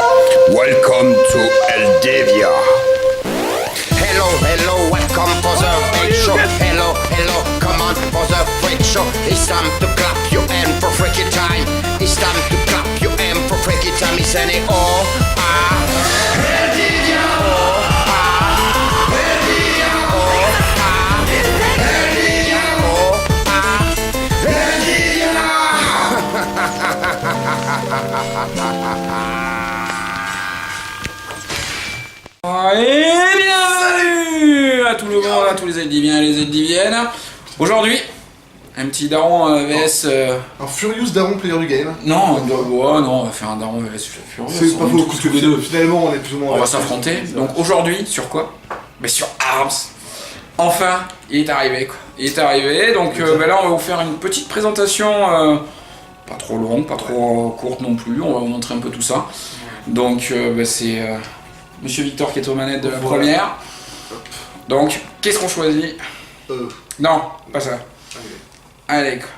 Welcome to Eldavia. Hello, hello, welcome for the freak show. Hello, hello, come on for the freak show. It's time to clap your hand for freaky time. It's time to clap your hand for freaky time. It's any oh ah. Eldavia, oh ah. Eldavia, oh ah. Eldavia, oh ah. Et bienvenue à tout le monde, à tous les Eldiviens et les Eldiviennes. Aujourd'hui, un petit daron vs... Un Furious Daron player du game. Non, on va faire un daron vs Furious. C'est pas faux, parce que finalement on est plus ou moins... On va s'affronter. Donc aujourd'hui, sur quoi? Mais sur Arms. Enfin, il est arrivé quoi. Il est arrivé, donc là on va vous faire une petite présentation, pas trop longue, pas trop courte non plus, on va vous montrer un peu tout ça. Donc c'est Monsieur Victor qui est aux manettes de la première. Donc, qu'est-ce qu'on choisit? Non, pas ça. Allez quoi.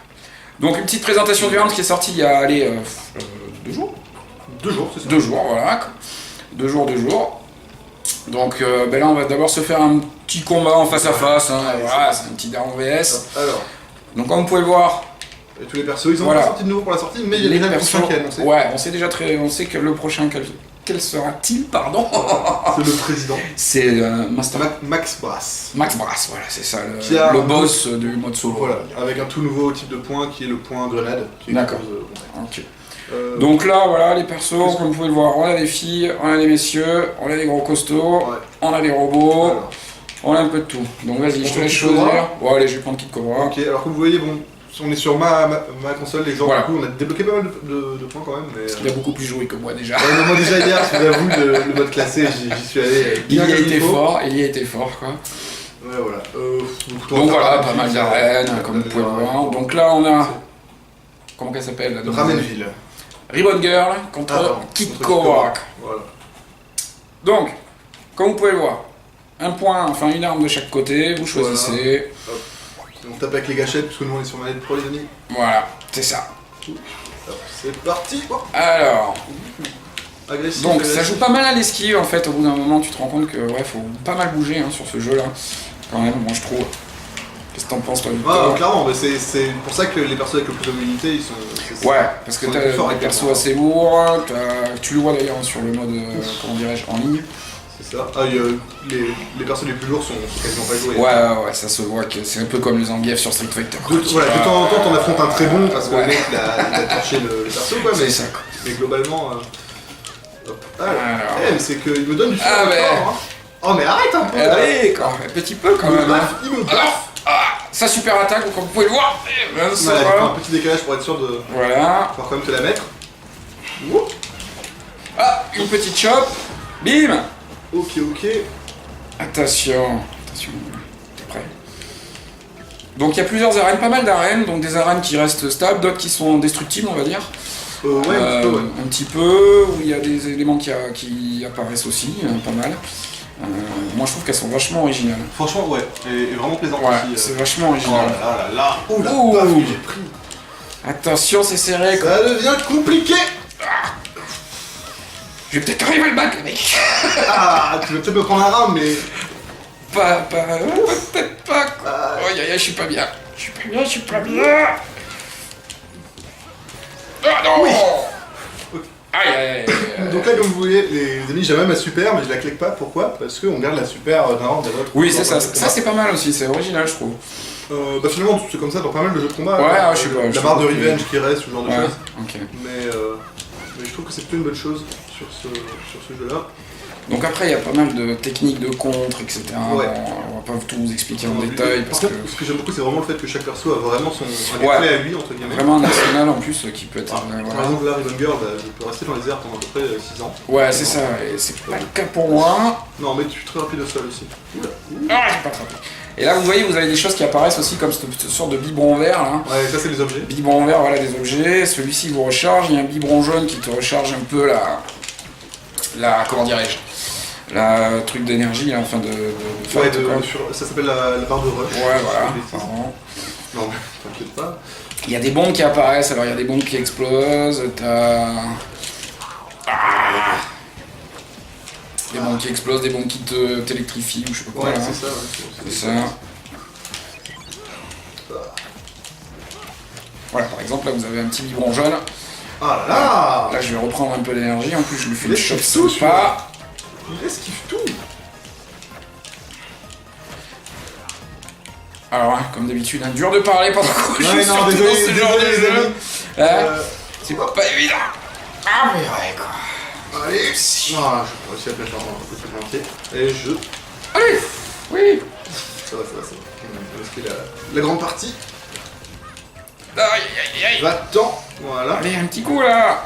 Donc une petite présentation du Arms qui est sortie il y a, 2 jours. 2 jours, c'est ça. 2 jours, voilà. 2 jours. Donc là on va d'abord se faire un petit combat en face à face, hein, voilà, c'est un petit daron VS. Alors, donc comme vous pouvez le voir, et tous les persos, ils ont pas sorti de nouveau pour la sortie, mais il y a déjà le prochain qui est annoncé. Ouais, on sait que le prochain, quel sera-t-il, pardon? C'est le président. C'est Master Max Brass. Max Brass, voilà, c'est ça, le boss du mode solo. Voilà, avec un tout nouveau type de point qui est le point grenade. D'accord. Ok. Donc là, voilà, les persos, comme vous pouvez le voir, on a des filles, on a des messieurs, on a des gros costauds, on a des robots, alors, on a un peu de tout. Donc vas-y, je te laisse choisir. Bon, allez, je vais prendre Kid Cobra. Ok, alors comme vous voyez, bon, on est sur ma console, l'exemple, voilà. Du coup, on a débloqué pas mal de points quand même. Mais, parce qu'il a beaucoup plus joué que moi déjà. Ouais, moi déjà hier, je vous avoue, le mode classé, j'y suis allé. Il y a été fort, quoi. Ouais, voilà. Donc voilà, pas mal d'arènes, comme vous pouvez voir. Donc là, on a... Comment qu'elle s'appelle? Ramenville. Ribbon Girl contre Kid Cobra. Voilà. Donc, comme vous pouvez le voir, un point, enfin une arme de chaque côté, vous choisissez. Voilà. On tape avec les gâchettes, puisque nous on est sur manette pro les amis. Voilà, c'est ça. C'est parti. Alors, agressif, donc agressif. ça joue pas mal à l'esquive en fait, au bout d'un moment tu te rends compte que ouais, faut pas mal bouger hein, sur ce jeu là, quand même, moi je trouve. Qu'est-ce que t'en penses toi, Victor? Ah, clairement, c'est pour ça que les persos avec le plus de mobilité ils sont... Ouais, parce que t'as des persos assez lourds, tu le vois d'ailleurs sur le mode, comment dirais-je, en ligne. C'est ça. Ah, les persos les plus lourds sont quasiment pas joués. Ouais, ça se voit que c'est un peu comme les Zangief sur Street Fighter. Voilà, de temps en temps t'en affrontes un très bon parce que le mec il a torché le perso quoi, mais, ça, quoi. Mais globalement... mais c'est qu'il me donne du feu ah, mais... hein. Oh mais arrête un peu allez, un petit peu quand même. Il me baffe. Sa super attaque, comme vous pouvez le voir. Voilà, il fait un petit décalage pour être sûr de pouvoir quand même te la mettre. Ah, une petite chop. Bim. Ok. Attention, t'es prêt? Donc il y a plusieurs arènes, pas mal d'arènes, donc des arènes qui restent stables, d'autres qui sont destructibles on va dire. Ouais, un petit peu, où il y a des éléments qui apparaissent aussi, pas mal. Moi je trouve qu'elles sont vachement originales. Franchement ouais, et vraiment plaisant aussi. C'est vachement original. Oh là, oh la baffe que j'ai pris. Attention, c'est serré quoi. Ça devient compliqué. Je vais peut-être arriver à le battre, le mec. Ah, tu vas peut-être me prendre un round, mais... peut-être pas, quoi. Oh, je suis pas bien. Je suis pas bien. Ah non. Oui. Aïe. Donc là, comme vous voyez, les amis, j'ai même ma super, mais je la clique pas. Pourquoi? Parce qu'on garde la super d'un round à l'autre. Oui, c'est ça. Ça, c'est pas mal aussi. C'est original, je trouve. Finalement, c'est comme ça dans pas mal de jeux de combat. Ouais, je sais pas. La barre de revenge qui reste, ce genre de choses. Ok. Mais je trouve que c'est plutôt une bonne chose sur ce jeu-là. Donc après, il y a pas mal de techniques de contre, etc. Ouais. On va pas tout vous expliquer en détail. Parce que ce que j'aime beaucoup, c'est vraiment le fait que chaque perso a vraiment son gameplay à lui, entre guillemets. Vraiment un arsenal en plus qui peut être... Par exemple, là, Ribbon Girl, je peux rester dans les airs pendant à peu près 6 ans. Ouais, c'est ça. Et c'est pas le cas pour moi. Non, mais tu es très rapide au sol aussi. Ah, j'ai pas attrapé. Et là, vous voyez, vous avez des choses qui apparaissent aussi comme cette sorte de biberon vert là. Ouais, ça c'est les objets. Biberon vert, voilà des objets. Celui-ci vous recharge. Il y a un biberon jaune qui te recharge un peu la comment dirais-je, la truc d'énergie, enfin de ouais, ça s'appelle la barre de rush. Ouais, voilà. Pardon. Non, mais t'inquiète pas. Il y a des bombes qui apparaissent. Alors il y a des bombes qui explosent. T'as Des bombes qui explosent, des bombes qui t'électrifient ou je sais pas quoi. Ouais, là. c'est ça, ouais. C'est ça. Voilà, par exemple, là vous avez un petit biberon jaune. Ah là là. Là, je vais reprendre un peu d'énergie. En plus, je lui fais Il une shot esquive tout, sympa. Il esquive tout. Alors, hein, comme d'habitude, hein, dur de parler pendant que je Ouais, suis non, surtout désolé, dans ce genre désolé, de les jeu. amis. Hein, c'est pas évident. Ah, mais ouais, quoi. Allez. Ah, je vais réussir à mettre un peu entier. Et je... Allez. Oui. Ça va. On va risquer la grande partie. Aïe, aïe, aïe. Va-t'en. Voilà. Allez, un petit coup, là.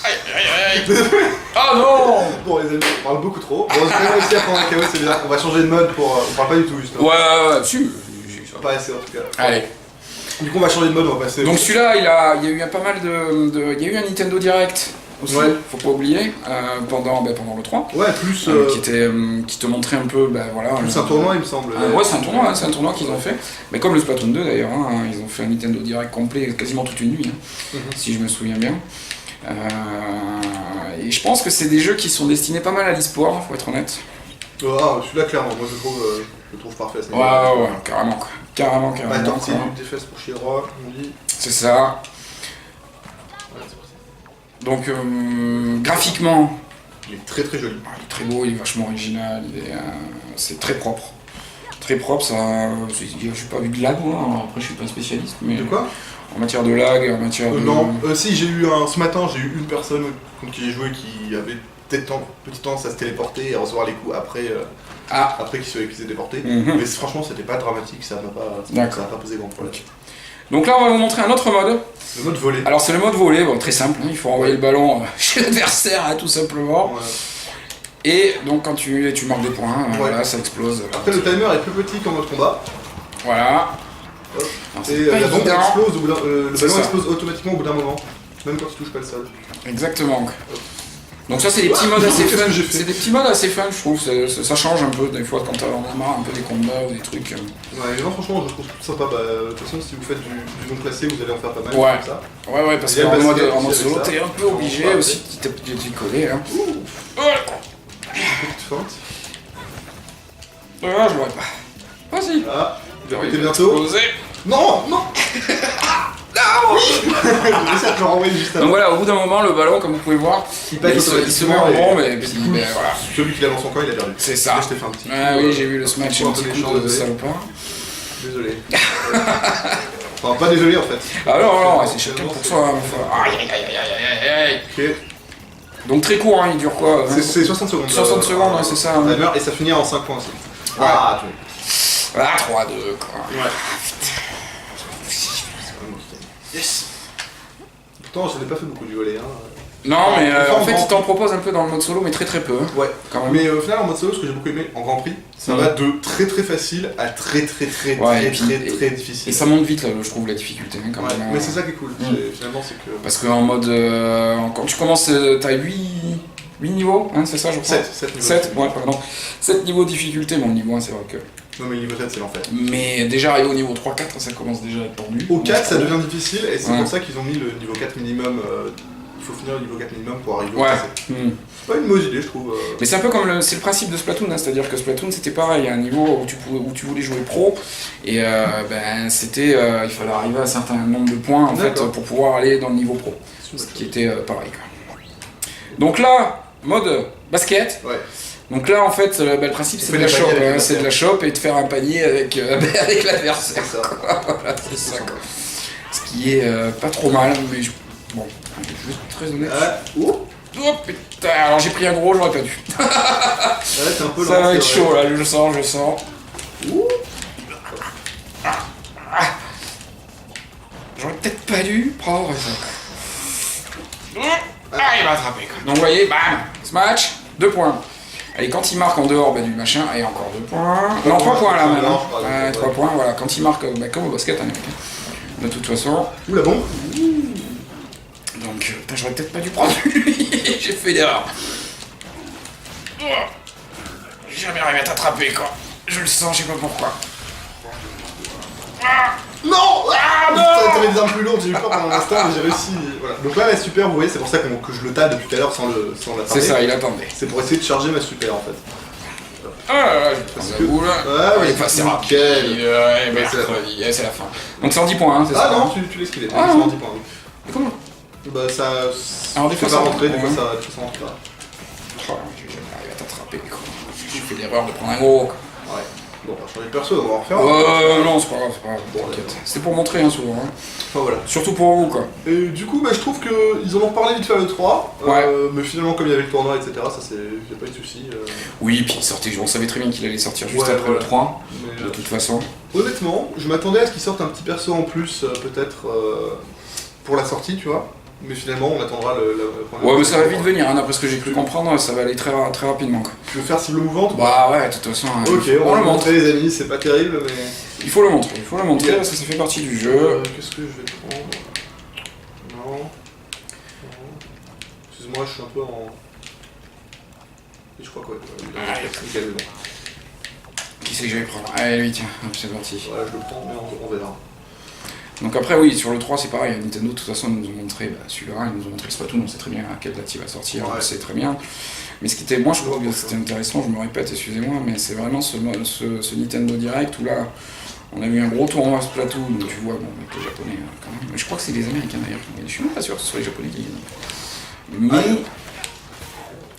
Aïe, aïe, aïe. Oh non. Bon, les amis, on parle beaucoup trop. Bon, j'ai quand même réussi à prendre un KO, c'est bien. On va changer de mode pour... on parle pas du tout, justement. Ouais, si. Pas assez, en tout cas. Allez. Du coup, on va changer de mode, on va passer... Donc celui-là, il y a eu pas mal il y a eu un Nintendo Direct aussi, Ouais. faut pas oublier, pendant le 3, Ouais, plus... qui te montrait un peu, voilà... plus un tournoi, il me semble. ouais, c'est un tournoi qu'ils ont fait, mais comme le Splatoon 2 d'ailleurs, hein, ils ont fait un Nintendo Direct complet quasiment toute une nuit, hein, si je me souviens bien. Et je pense que c'est des jeux qui sont destinés pas mal à l'e-sport, faut être honnête. Ah, celui-là, clairement, moi je le trouve parfait à ce niveau-là. Ouais, carrément quoi. Carrément. Bah, tortille, quoi. des fesses pour Chiro, on dit. C'est ça. Ouais, c'est parti. Donc, graphiquement, Il est très très joli. il est très beau, il est vachement original, c'est très propre. Très propre, ça. Je n'ai pas vu de lag, moi. Alors, après, je suis pas spécialiste, mais. De quoi En matière de lag, en matière de. Non, si, ce matin, j'ai eu une personne contre qui j'ai joué qui avait peut-être petit tendance à se téléporter et à recevoir les coups après, après qu'il s'est déporté. Mhm. Mais franchement, c'était pas dramatique, ça n'a D'accord. pas posé grand problème. Donc là, on va vous montrer un autre mode. Le mode volé. Alors, c'est le mode volé, bon, très simple. Hein, il faut envoyer le ballon chez l'adversaire, hein, tout simplement. Ouais. Et donc, quand tu marques des points, Ouais. voilà, ça explose. Après, le timer est plus petit qu'en mode combat. Voilà. Hop. Alors, Et c'est pas la bombe évident. explose, le C'est ballon ça. explose automatiquement au bout d'un moment, même quand tu touches pas le sol. Exactement. Donc ça c'est des petits modes assez Qu'est-ce fun. que j'ai fait C'est des petits modes assez fun, je trouve. Ça change un peu des fois quand on a marre un peu des combats ou des trucs. Ouais, non, franchement, je trouve tout sympa. Bah, de toute façon, si vous faites du non classé, vous allez en faire pas mal. Ouais. Comme ça. Ouais, parce Il y a qu'en le mode, basket en mode aussi solo, avec ça. t'es un peu obligé Ouais, aussi de t'y coller. Hein. Petite feinte. Ah, je l'aurais pas. Vas-y. Ah, il va Il péter va bientôt. exploser. Non, non. Non. J'essaie de le renvoyer juste Donc avant. voilà, au bout d'un moment, le ballon, comme vous pouvez voir, Il pète il se met en automatiquement rond, et- mais puis, ben, voilà. Celui qui lance son camp, il a perdu. C'est ça. Là, je t'ai fait un petit Ah coup, oui, j'ai vu le smash, coup un un peu petit méchant, coup de désolé. salopard. Désolé. Enfin, pas désolé en fait. Ah non, c'est chacun pour soi. Hein. Aïe, aïe, aïe, aïe, aïe, aïe. Ok. Donc très court, hein, il dure quoi C'est 60 secondes. 60 secondes, ouais, c'est ça. Hein. Timer, et ça finit en 5 points aussi. Ouais. Ah, tu vois. Ah, 3-2, quoi. Ouais. Yes. Pourtant, je n'ai pas fait beaucoup du volet. Hein. Non, mais Enfin, en fait, Grand il t'en propose un peu dans le mode solo, mais très très peu. Hein, Ouais. quand même. Mais au final, en mode solo, ce que j'ai beaucoup aimé en Grand Prix, ça va de très très facile à très Ouais, et puis- très difficile. Et ça monte vite, là, je trouve, la difficulté. Hein, quand Ouais, même, hein. mais c'est ça qui est cool. Finalement, c'est que. Parce qu'en mode. Quand tu commences, t'as 8 niveaux, hein, c'est ça, je crois 7 niveaux. 7, ouais, pardon. 7 niveaux de difficulté, bon, le niveau 1, c'est vrai que. Non, mais le niveau 7, c'est l'enfer. Mais déjà arrivé au niveau 3-4, ça commence déjà à être tendu. Au 4, ça devient difficile, et c'est Ouais. pour ça qu'ils ont mis le niveau 4 minimum. Il faut finir le niveau 4 minimum pour arriver au Ouais. classé. Hmm. C'est pas une mauvaise idée, je trouve. Mais c'est un peu comme c'est le principe de Splatoon, hein, c'est-à-dire que Splatoon c'était pareil, il y a un niveau où tu voulais jouer pro, et c'était, il fallait arriver à un certain nombre de points en fait D'accord. pour pouvoir aller dans le niveau pro, ce qui était pareil. Quoi. Donc là, mode basket, Ouais. donc là en fait le principe On c'est fait de la des shop, paniers avec hein, les c'est de la shop et de faire un panier avec, avec l'adversaire. C'est ça. Voilà, c'est ça. Quoi. Ce qui est pas trop mal, mais bon, je vais juste être très honnête. Ah, oh, Oh putain, alors j'ai pris un gros, j'aurais pas dû. ouais, c'est un peu Ça lent, va c'est être vrai. chaud là, je sens. Ouh. J'aurais peut-être pas dû prendre ça. Ah, il m'a attrapé quoi. Donc vous voyez, bam, smash, 2 points. Allez, quand il marque en dehors du machin, et encore 2 points. Non, 3 points là Non, maintenant. je crois, Ouais, ouais. 3 points, voilà. Quand il marque, comme au basket, hein, de toute façon. Ouh, la bombe. Donc, putain, j'aurais peut-être pas dû prendre lui. J'ai fait l'erreur. J'ai jamais arrivé à t'attraper quoi. Je le sens, je sais pas pourquoi. Non. Ah, non. T'avais des armes plus lourdes, j'ai eu peur pendant un instant, mais j'ai réussi. Voilà. Donc là, la super, vous voyez, c'est pour ça que je le tape depuis tout à l'heure sans la C'est ça, il attendait. C'est pour essayer de charger ma super en fait. Ah là là, je prends la boule. Ouais, il est passé rapide. Mercredi, c'est la fin. Donc 110 points, hein, c'est ça? Ah non, tu l'esquivais, Ah, 110 points. Mais comment? Bah ça. Alors des fois ça rentre, des rentre, fois ouais. ça rentre pas. Oh, je vais jamais arriver à t'attraper, quoi. J'ai fait l'erreur de prendre un gros, quoi. Ouais. Bon, on va changer de perso, on va en refaire. Non, c'est pas grave, t'inquiète. C'est pour montrer, hein, souvent. Hein. Enfin voilà. Surtout pour vous, quoi. Et du coup, bah, je trouve qu'ils en ont reparlé vite fait le 3. Ouais. Mais finalement, comme il y avait le tournoi, etc., ça c'est. Y a pas eu de soucis. Oui, puis il sortait, on savait très bien qu'il allait sortir juste Ouais, après voilà. le 3, Mais, de toute façon. honnêtement, je m'attendais à ce qu'ils sortent un petit perso en plus, peut-être pour la sortie, tu vois. Mais finalement, on attendra la première. Ouais, mais ça va vite venir, hein, d'après ce que j'ai cru comprendre, ça va aller très rapidement, quoi. Tu veux faire cible mouvante? Bah ouais, de toute façon, hein, Ok, on on va le le montre. montrer les amis, c'est pas terrible, mais. Il faut le montrer parce que ça fait partie du jeu. Qu'est-ce que je vais prendre? Non. Excuse-moi, je suis un peu en. Et je crois quoi. Nickel, bon. Qui c'est que je vais prendre? Allez, lui, tiens, hop, c'est parti. Ouais, je le prends, mais on verra. Donc après, oui, sur le 3, c'est pareil. Nintendo, de toute façon, ils nous ont montré celui-là, ils nous ont montré Splatoon, on sait très bien à quelle date il va sortir, on le sait très bien. Mais ce qui était, moi, je trouve que c'était intéressant, je me répète, excusez-moi, mais c'est vraiment ce Nintendo Direct où là, on a eu un gros tournoi Splatoon, où tu vois, bon, avec les Japonais, quand même. Mais je crois que c'est les Américains d'ailleurs qui gagnent. Je suis même pas sûr que ce soit les Japonais qui gagnent. Mais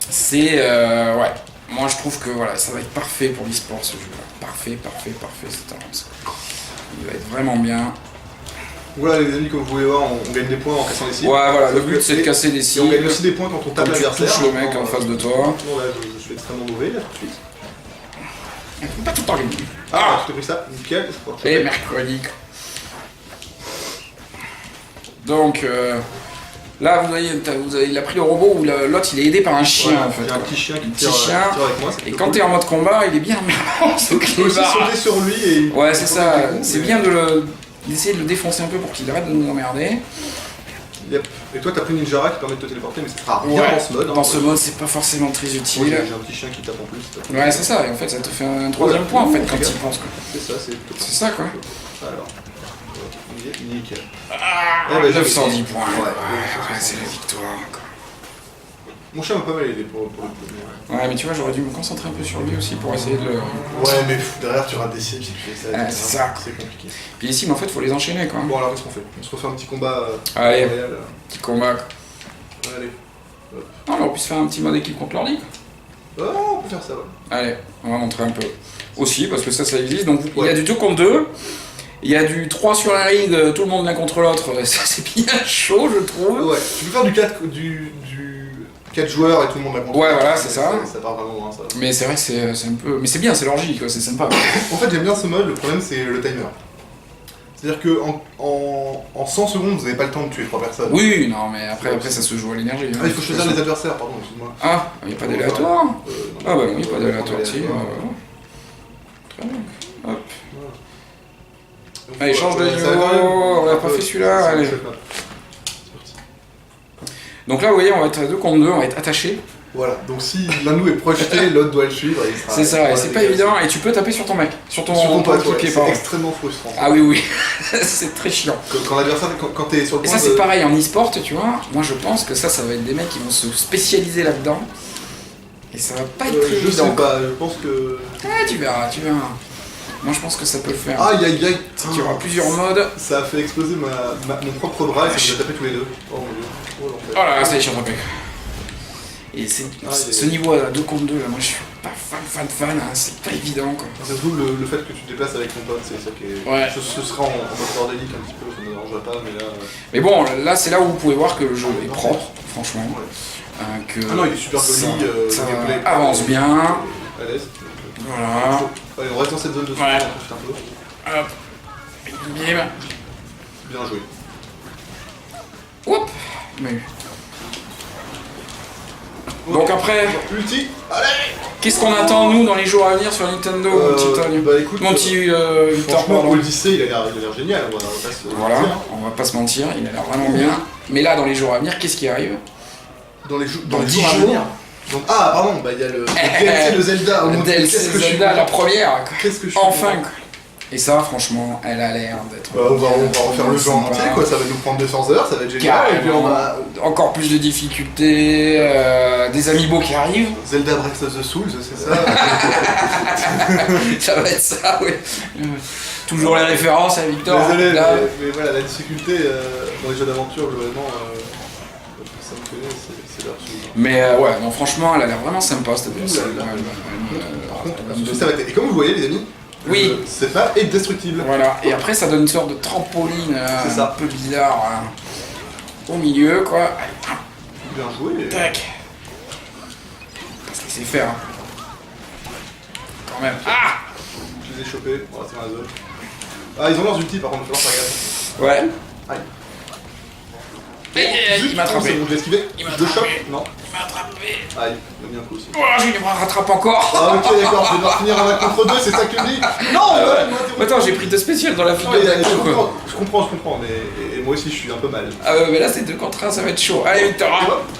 c'est, ouais. Moi, je trouve que voilà, ça va être parfait pour l'e-sport ce jeu-là. Parfait, cette avance. Il va être vraiment bien. Voilà les amis, comme vous pouvez voir, on gagne des points en cassant les cibles. Ouais, voilà, le but c'est de casser des Et cibles. on gagne aussi des points quand on tape Quand tu l'adversaire. touches le mec en face de toi. Non, là, je suis extrêmement mauvais, là, tout de suite. Pas tout le temps gagné. Ah, tu t'es pris ça, nickel. Et mercredi. Donc, là, il a pris le robot où l'autre il est aidé par un chien en fait. Il y a un petit chien qui Un tire, petit chien. avec moi. Et quand t'es en mode combat, il est bien Tu peux aussi sauter sur lui et. Ouais, c'est ça. C'est bien d'essayer de le défoncer un peu pour qu'il arrête de nous emmerder. Yep. Et toi, t'as pris Ninjara qui permet de te téléporter, mais c'est pas rien dans ce mode. Dans ce mode, c'est pas forcément très utile. J'ai un petit chien qui tape en plus. Ouais, c'est ça. Et en fait, ça te fait un troisième point en fait quand tu y penses. C'est ça, C'est ça quoi. Alors. Nickel. Ah, 910 points. Ouais, c'est la victoire. Mon chien m'a pas mal aidé pour le premier. Ouais, mais tu vois, j'aurais dû me concentrer un peu sur lui aussi pour essayer de le. Ouais, mais derrière, tu rates des cibles, c'est ça. C'est compliqué. Puis les cibles, en fait, faut les enchaîner quoi. Bon, alors qu'est-ce qu'on fait? On se refait un petit combat. Allez, royal. petit combat. Allez. Non, on peut se faire un petit mode équipe contre l'ordi. Oh, on peut faire ça, ouais. Allez, on va montrer un peu. Aussi, parce que ça existe. Donc, il y a du 2 contre 2. Il y a du 3 sur un ring, tout le monde l'un contre l'autre. Ça, c'est bien chaud, je trouve. Ouais, tu peux faire du 4 joueurs et tout le monde l'a contre. Ouais, voilà, c'est ça. Ça part vraiment loin, ça. Mais c'est vrai que c'est un peu. Mais c'est bien, c'est l'orgie, quoi, c'est sympa. En fait, j'aime bien ce mode, le problème, c'est le timer. C'est-à-dire que en 100 secondes, vous n'avez pas le temps de tuer 3 personnes. Oui, non, mais après ça se joue à l'énergie. Ah, il faut choisir les adversaires, pardon, excuse-moi. Ah, il n'y a pas d'aléatoire. Ah, bah non, il n'y a pas d'aléatoire ici. Très bien. Hop. Allez, change de niveau. On n'a pas fait celui-là. Allez. Donc là, vous voyez, on va être 2 contre 2, on va être attachés. Voilà, donc si l'un de nous est projeté, l'autre doit le suivre. C'est ça, et c'est pas évident, et tu peux taper sur ton mec, sur ton pote, équipier, c'est extrêmement frustrant. Ah oui, c'est très chiant. Quand l'adversaire, quand t'es sur le point. Et ça, c'est pareil en e-sport, tu vois. Moi, je pense que ça va être des mecs qui vont se spécialiser là-dedans. Et ça va pas être très évident. Je sais pas, je pense que. Ah, tu verras. Moi, je pense que ça peut le faire. Aïe aïe aïe. Il y aura plusieurs modes. Ça a fait exploser mon propre bras et ça nous a tapé tous les deux. Oh mon dieu. Oh là là, ça y est, je suis rattrapé. Et ce niveau à 2 contre 2, là, moi je suis pas fan, hein, c'est pas évident quoi. Surtout le fait que tu te déplaces avec ton pote, c'est ça qui est. Ouais. Ce sera en mode bordélique un petit peu, ça ne me dérangerait pas, mais là. Mais bon, là c'est là où vous pouvez voir que le jeu est propre, franchement. Que ah non, il est super joli, ça avance bien. À l'aise. Voilà. Allez, on reste dans cette zone de souffle, ouais. on profite un peu. Hop. Bim. Bien joué. Oups. Donc après, ulti, allez. Qu'est-ce qu'on attend nous dans les jours à venir sur Nintendo, mon petit Tony? Bah écoute, mon petit franchement, Odyssey, il a l'air génial. Voilà, on va pas se mentir, il a l'air vraiment bien. Mais là, dans les jours à venir, qu'est-ce qui arrive? Dans les jours à venir. Donc, ah pardon, bah il y a le DLC de Zelda. Le DLC de Zelda, la première. Qu'est-ce que je suis enfin. Et ça, franchement, elle a l'air d'être... on va refaire le jeu en entier, quoi. Ça va nous prendre 200 heures, ça va être génial. Et puis on va... Encore plus de difficultés, des amiibo qui arrivent. Zelda Breath of the Souls, c'est ça. Ça va être ça, oui. Toujours les références, hein, Victor. Désolé, mais voilà, la difficulté dans les jeux d'aventure, globalement, ça me connaît, c'est leur chose. Mais ouais, non, franchement, elle a l'air vraiment sympa cette boss. Par contre, ça va être... Et comme vous le voyez, les amis, oui, cette map est destructible. Voilà, et après ça donne une sorte de trampoline un peu bizarre au milieu, quoi. Allez, bien joué. Tac. Parce qu'il sait faire. Quand même. Ah, je les ai chopés, on va se faire la zone. Ah, ils ont leurs ultis par contre, il va falloir faire gaffe. ouais. Aïe. Il m'a attrapé. C'est bon, j'ai esquivé. Il m'a Deux attrapé. chocs. Non. Il m'a attrapé. Aïe, il m'a mis un coup aussi. Oh, je me rattrape encore. Ah, ok, d'accord, je vais devoir finir un contre 2, c'est ça que je dis. Non, Attends, j'ai pris 2 spéciales dans la figure. Je comprends, mais moi aussi je suis un peu mal. Ah ouais, mais là c'est 2 contre 1, ça va être chaud. Allez, Victor.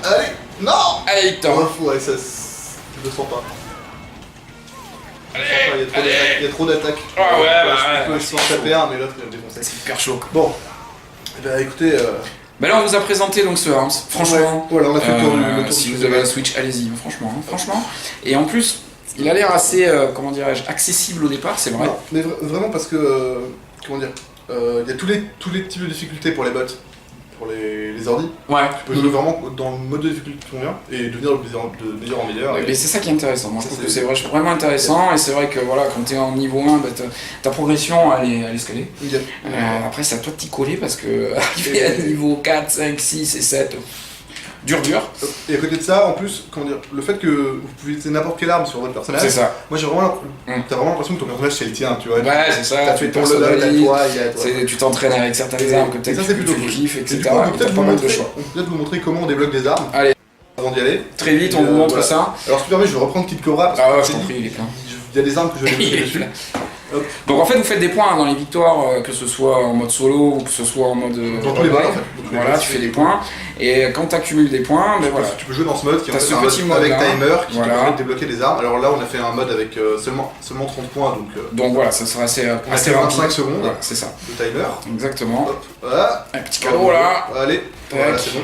Allez, non. Allez, Victor. Oh, ouais, ça, je le sens pas. Il y a trop d'attaques. Ah ouais, je peux en taper un, mais l'autre il va me défoncer. C'est hyper chaud. Bon, bah écoutez. Bah là on vous a présenté donc ce Arms, franchement. Voilà, on a fait le tour du si vous avez la Switch, allez-y, franchement. Et en plus, il a l'air assez, comment dirais-je, accessible au départ, c'est vrai. Non, mais vraiment parce que, comment dire, il y a tous les types de difficultés pour les bots, pour les ordi. Ouais. Tu peux jouer vraiment dans le mode de difficulté qui convient et devenir de meilleur en meilleur. Mais c'est ça qui est intéressant, moi je trouve que c'est vraiment intéressant et c'est vrai que voilà, quand t'es en niveau 1, bah, ta progression elle est scalée. Après c'est à toi de t'y coller parce que arriver à niveau 4, 5, 6 et 7, dur. Et à côté de ça, en plus, comment dire, le fait que vous pouvez utiliser n'importe quelle arme sur votre personnage, c'est ça. Moi j'ai vraiment, t'as vraiment l'impression que ton personnage c'est le tien, tu vois. Ouais, c'est ça, t'as fait ton level, t'as toi, il y a toi. Tu t'entraînes avec certaines armes que tu kiffes, etc. On peut peut-être vous montrer comment on débloque des armes. Allez. Avant d'y aller. Très vite, on vous montre ça. Alors, si tu permets, je vais reprendre Kid Cobra. Parce ah ouais, je t'en prie, il est plein. Il y a des armes que je vais débloquer dessus. Donc en fait, vous faites des points dans les victoires, que ce soit en mode solo ou que ce soit en mode. Dans tous les modes en fait. Voilà, tu fais des points. Et quand tu accumules des points, ben voilà. Tu peux jouer dans ce mode qui est ce un petit mode avec timer qui te voilà. permet de débloquer des armes. Alors là, on a fait un mode avec seulement 30 points. Donc voilà, ça sera assez rapide. 25 secondes. Voilà, c'est ça. Le timer. Exactement. Hop, voilà. Un petit cadeau là. Allez, voilà, c'est bon.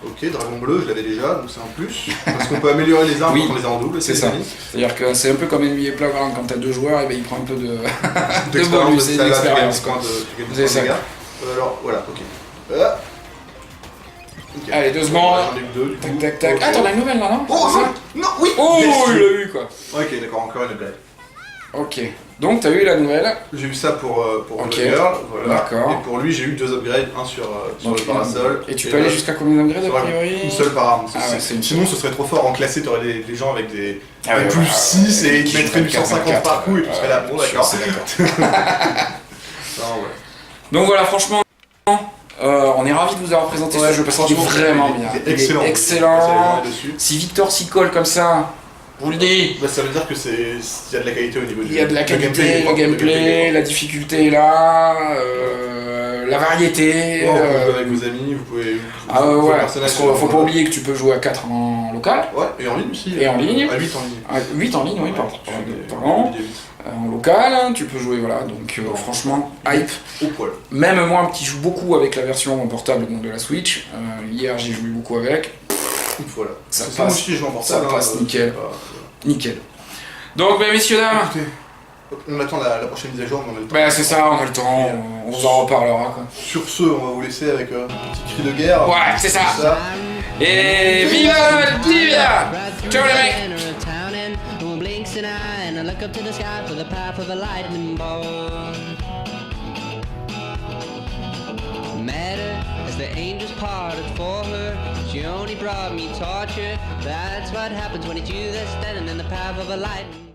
Ok, dragon bleu, je l'avais déjà, donc c'est un plus. Parce qu'on peut améliorer les armes quand on les a en double. C'est ça. C'est-à-dire que c'est un peu comme NBA Playground, quand t'as 2 joueurs, et ben il prend un peu de d'expérience, c'est d'expérience. C'est ça. Alors voilà, ok. Okay. Allez, 2 secondes. J'en ai eu 2 du coup. Tac. Ah, t'en as une nouvelle là, non? Oh non, oui. Oh, il l'a eu quoi. Ok, d'accord, encore une upgrade. Ok. Donc t'as eu la nouvelle. J'ai eu ça pour le girl, voilà. D'accord. Et pour lui, j'ai eu 2 upgrades, un sur le parasol. Et tu peux aller jusqu'à combien d'upgrades a priori? Une seule par arme. Sinon, ce serait trop fort. En classé, t'aurais des gens avec des plus 6 et ils te mettraient du 150 par coup et tu serais là. Bon, d'accord. Donc voilà, franchement. On est ravis de vous avoir présenté ce jeu parce qu'il est vraiment bien. Excellent. Si Victor s'y colle comme ça, je vous le dis. Bah, ça veut dire que il y a de la qualité au niveau du Il y a de la qualité, le gameplay, la difficulté est là, la variété. Vous pouvez jouer avec vos amis, vous pouvez. Ouais, parce qu'il faut pas oublier que tu peux jouer à 4 en local. Ouais, et en ligne aussi. Et en ligne. À 8 en ligne. À 8 en ligne, oui, pardon. En local, tu peux jouer, voilà, donc franchement, hype. Au poil. Même moi qui joue beaucoup avec la version portable donc de la Switch, hier j'ai joué beaucoup avec. Voilà. Ça passe nickel. Nickel. Donc, messieurs, dames. Écoutez, on attend la prochaine mise à jour, mais on a le temps. Bah, c'est ça, on a le temps, on vous en reparlera quoi. Sur ce, on va vous laisser avec un petit cri de guerre. Ouais, c'est ça. Et viva la Divia! Ciao les mecs! Blinks an eye and I look up to the sky for the path of a lightning bolt. Matter as the angels parted for her, she only brought me torture. That's what happens when it's you that's standing in the path of a lightning bolt.